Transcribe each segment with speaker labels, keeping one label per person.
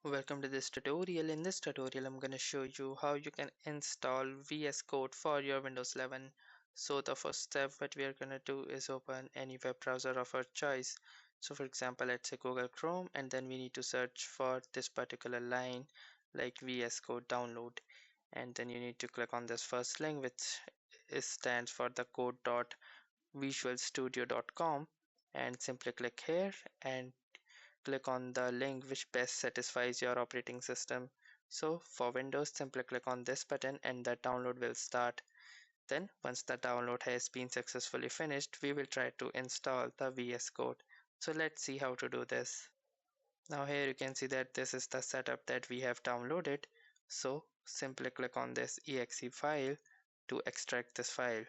Speaker 1: Welcome to this tutorial. In this tutorial, I'm going to show you how you can install VS Code for your Windows 11. So the first step what we are going to do is open any web browser of our choice. So for example, let's say Google Chrome, and then we need to search for this particular line like VS Code download. And then you need to click on this first link which stands for the code.visualstudio.com, and simply click here and click on the link which best satisfies your operating system. So for Windows, simply click on this button and the download will start. Then once the download has been successfully finished, we will try to install the VS Code. So let's see how to do this. Now here you can see that this is the setup that we have downloaded. So simply click on this exe file to extract this file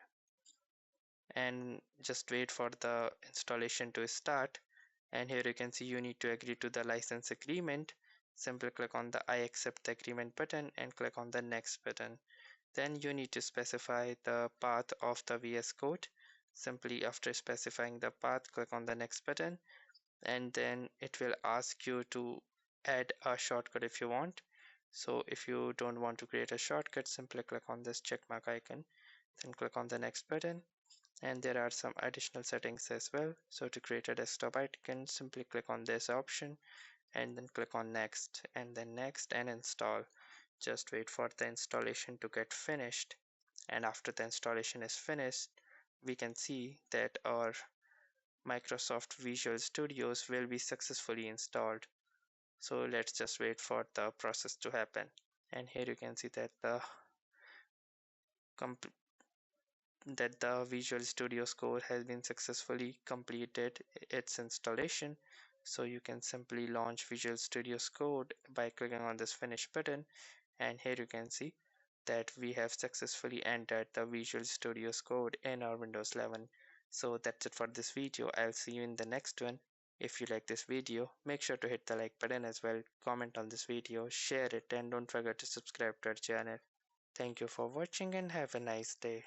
Speaker 1: and just wait for the installation to start. And here you can see you need to agree to the license agreement. Simply click on the I accept the agreement button and click on the next button. Then you need to specify the path of the VS Code. Simply after specifying the path, click on the next button, and then it will ask you to add a shortcut if you want. So if you don't want to create a shortcut, simply click on this check mark icon, then click on the next button. And there are some additional settings as well. So to create a desktop icon, simply click on this option and then click on next and then next and install. Just wait for the installation to get finished, and after the installation is finished, we can see that our Microsoft Visual Studios will be successfully installed. So let's just wait for the process to happen. And here you can see that the Visual Studio Code has been successfully completed its installation. So you can simply launch Visual Studio Code by clicking on this finish button, and here you can see that we have successfully entered the Visual Studio Code in our Windows 11. So that's it for this video. I'll see you in the next one. If you like this video, make sure to hit the like button as well, comment on this video, share it, and don't forget to subscribe to our channel. Thank you for watching and have a nice day.